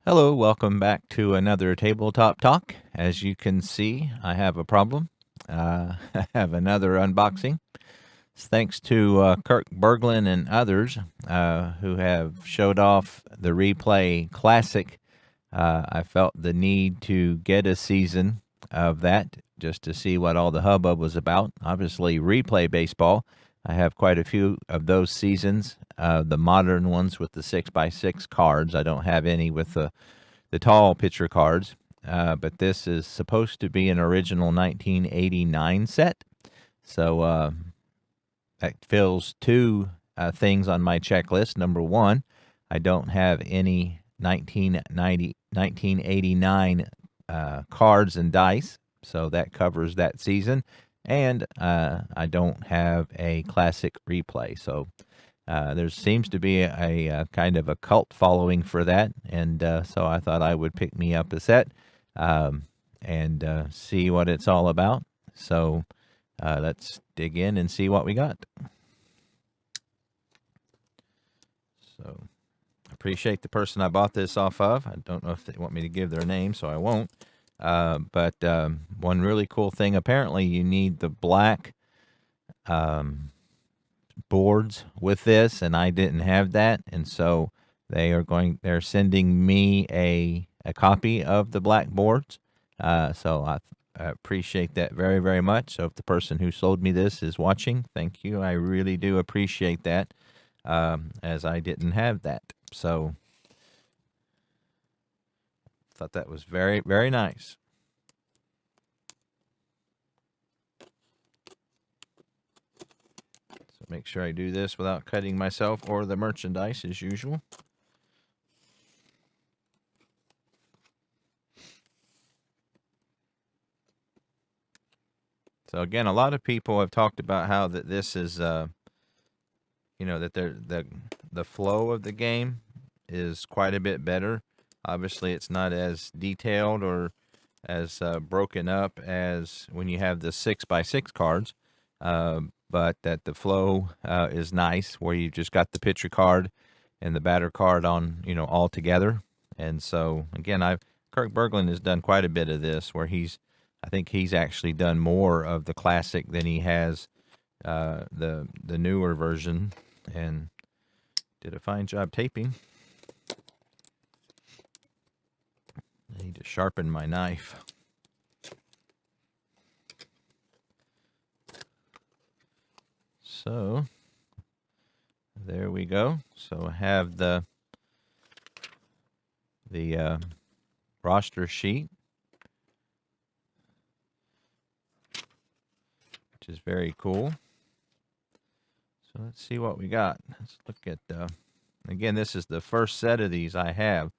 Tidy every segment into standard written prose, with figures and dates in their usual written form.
Hello, welcome back to another Tabletop Talk. As you can see, I have a problem. I have another unboxing. Thanks to Kirk Berglund and others who have showed off the Replay Classic. I felt the need to get a season of that just to see what all the hubbub was about. Obviously, Replay Baseball. I have quite a few of those seasons, the modern ones with the 6x6 cards. I don't have any with the tall picture cards, but this is supposed to be an original 1989 set. So that fills two things on my checklist. Number one, I don't have any 1989 cards and dice, so that covers that season. And I don't have a classic replay, so there seems to be a kind of a cult following for that, and so I thought I would pick me up a set and see what it's all about. So let's dig in and see what we got. So I appreciate the person I bought this off of. I don't know if they want me to give their name, so I won't. But one really cool thing, apparently you need the black boards with this, and I didn't have that, and so they're sending me a copy of the black boards. So I appreciate that very, very much. So if the person who sold me this is watching, thank you. I really do appreciate that, as I didn't have that. So thought that was very, very nice. So make sure I do this without cutting myself or the merchandise as usual. So again, a lot of people have talked about how that this is, that the flow of the game is quite a bit better. Obviously, it's not as detailed or as broken up as when you have the 6x6 cards, but that the flow is nice, where you just got the pitcher card and the batter card on, all together. And so again, Kirk Berglund has done quite a bit of this, where I think he's actually done more of the classic than he has the newer version, and did a fine job taping. I need to sharpen my knife. So there we go. So I have the roster sheet, which is very cool. So let's see what we got. Let's look at again, this is the first set of these I have.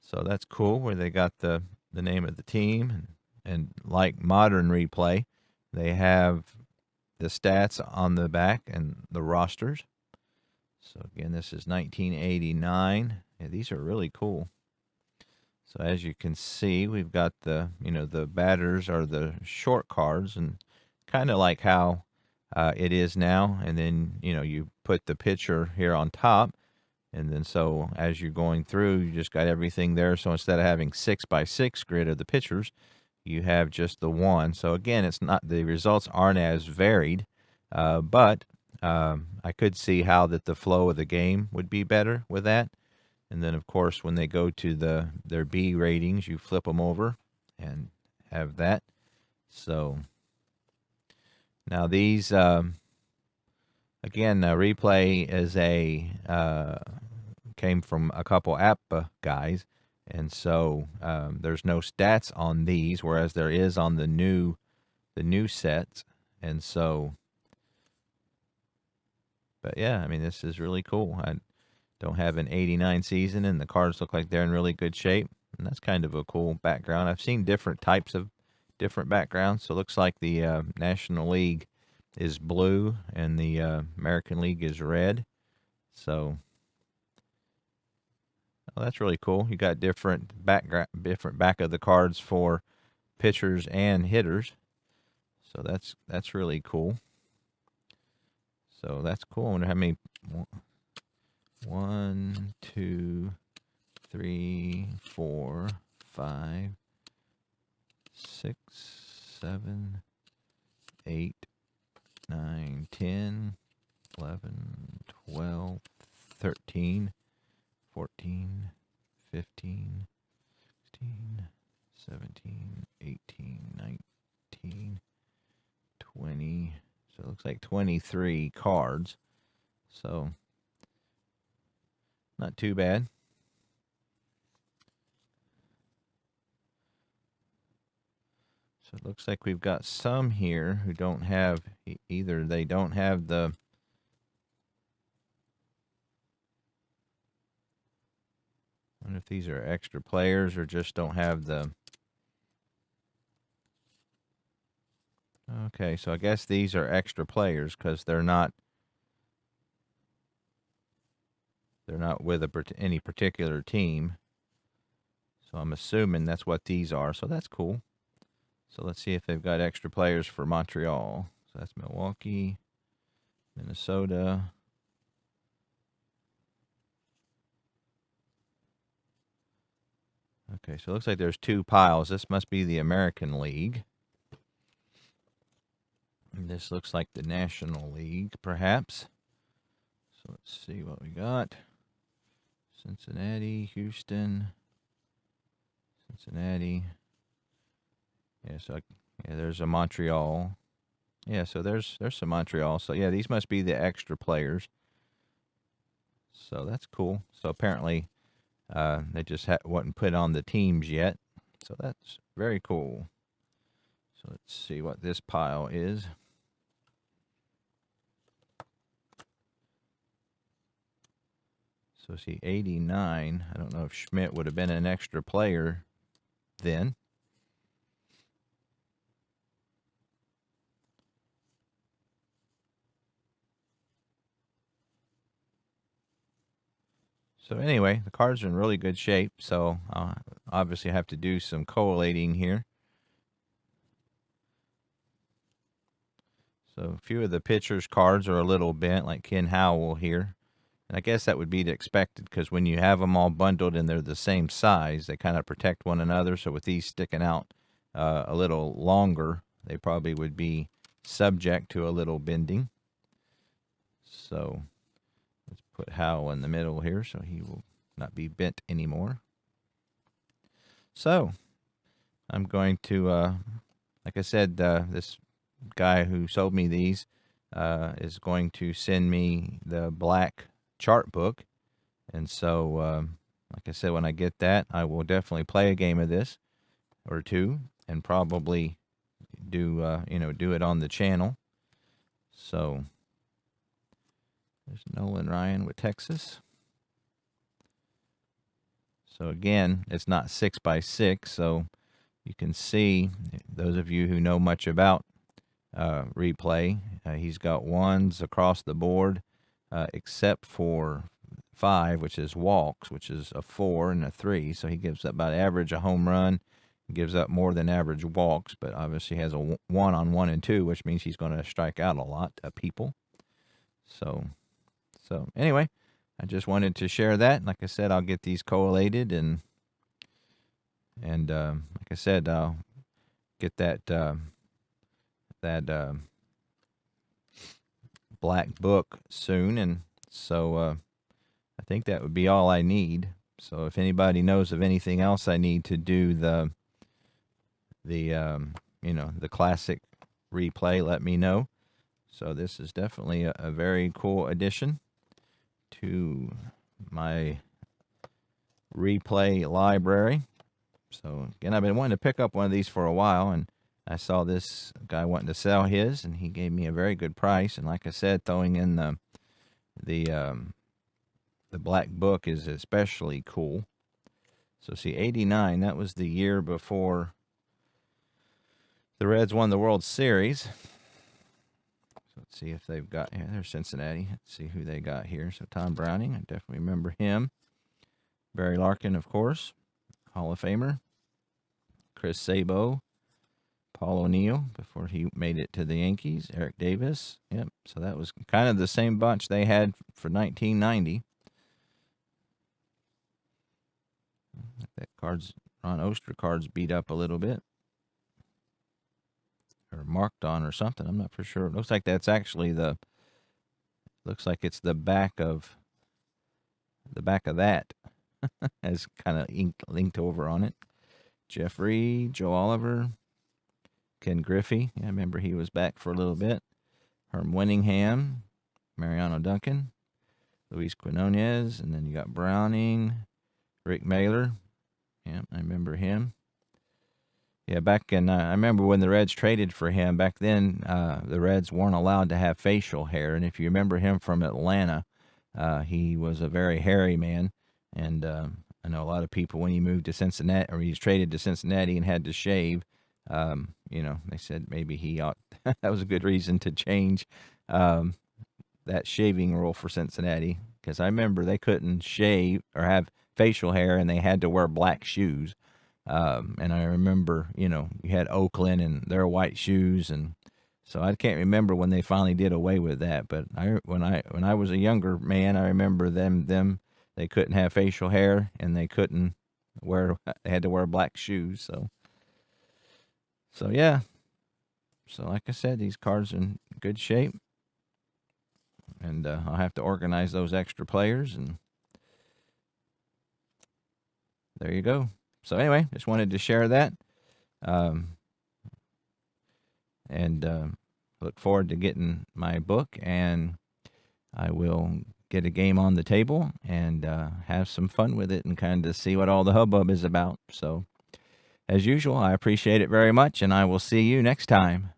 So that's cool, where they got the name of the team, and like modern replay, they have the stats on the back and the rosters. So again, this is 1989. Yeah, these are really cool. So as you can see, we've got the batters are the short cards, and kind of like how it is now. And then you put the pitcher here on top, and then so as you're going through, you just got everything there. So instead of having 6x6 grid of the pitchers, you have just the one. So again, the results aren't as varied, but I could see how that the flow of the game would be better with that. And then, of course, when they go to their B ratings, you flip them over and have that. So now these, again, Replay is came from a couple app guys, and so there's no stats on these, whereas there is on the new sets. And so, but yeah, I mean, this is really cool. I don't have an 89 season, and the cards look like they're in really good shape. And that's kind of a cool background. I've seen different types of different backgrounds. So it looks like the National League is blue and the American League is red. So that's really cool. You got different back of the cards for pitchers and hitters. So that's really cool. So that's cool. I wonder how many. 1, 2, 3, 4, 5, 6, 7, 8, 9, 10, 11, 12, 13, 14, 15, 16, 17, 18, 19, 20. So it looks like 23 cards. So not too bad. So it looks like we've got some here who don't have, either they don't have the, I wonder if these are extra players or just don't have the, okay, so I guess these are extra players because they're not with any particular team. So I'm assuming that's what these are. So that's cool. So let's see if they've got extra players for Montreal. So that's Milwaukee, Minnesota. Okay, so it looks like there's 2 piles. This must be the American League. And this looks like the National League, perhaps. So let's see what we got. Cincinnati, Houston, Cincinnati. Yeah, so yeah, there's a Montreal. Yeah, so there's some Montreal. So yeah, these must be the extra players. So that's cool. So apparently they just wasn't put on the teams yet. So that's very cool. So let's see what this pile is. So see, 89. I don't know if Schmidt would have been an extra player then. So anyway, the cards are in really good shape. So I'll obviously have to do some collating here. So a few of the pitchers' cards are a little bent, like Ken Howell here. And I guess that would be expected because when you have them all bundled and they're the same size, they kind of protect one another. So with these sticking out a little longer, they probably would be subject to a little bending. So let's put Howell in the middle here so he will not be bent anymore. So I'm going to, like I said, this guy who sold me these is going to send me the black chart book. And so, like I said, when I get that, I will definitely play a game of this or two and probably do it on the channel. So there's Nolan Ryan with Texas. So again, it's not 6x6, so you can see, those of you who know much about replay, he's got ones across the board, except for 5, which is walks, which is a 4 and a 3. So he gives up about average a home run, gives up more than average walks, but obviously has a 1 on 1 and 2, which means he's going to strike out a lot of people. So anyway, I just wanted to share that. Like I said, I'll get these collated and like I said, I'll get that black book soon, and so I think that would be all I need. So if anybody knows of anything else I need to do the classic replay, let me know. So this is definitely a very cool addition to my replay library. So again, I've been wanting to pick up one of these for a while, and I saw this guy wanting to sell his, and he gave me a very good price. And like I said, throwing in the black book is especially cool. So see, 89, that was the year before the Reds won the World Series. So let's see if they've got, yeah, there's Cincinnati. Let's see who they got here. So Tom Browning, I definitely remember him. Barry Larkin, of course, Hall of Famer. Chris Sabo, Paul O'Neill before he made it to the Yankees. Eric Davis. Yep. So that was kind of the same bunch they had for 1990. That Ron Oster card's beat up a little bit, or marked on or something. I'm not for sure. It looks like that's actually looks like it's the back of that has kind of linked over on it. Jeffrey, Joe Oliver, Ken Griffey. Yeah, I remember he was back for a little bit. Herm Winningham, Mariano Duncan, Luis Quinones, and then you got Browning, Rick Mailer. Yeah, I remember him. Yeah, back in, I remember when the Reds traded for him. Back then, the Reds weren't allowed to have facial hair. And if you remember him from Atlanta, he was a very hairy man. And I know a lot of people, when he moved to Cincinnati, or he was traded to Cincinnati and had to shave, they said maybe he ought, that was a good reason to change that shaving rule for Cincinnati. Because I remember they couldn't shave or have facial hair, and they had to wear black shoes. And I remember, you had Oakland and their white shoes, and so I can't remember when they finally did away with that. But when I was a younger man, I remember them they couldn't have facial hair, and they couldn't they had to wear black shoes. So yeah. So like I said, these cards are in good shape, and I'll have to organize those extra players, and there you go. So anyway, just wanted to share that. And look forward to getting my book, and I will get a game on the table and have some fun with it and kind of see what all the hubbub is about. So, as usual, I appreciate it very much, and I will see you next time.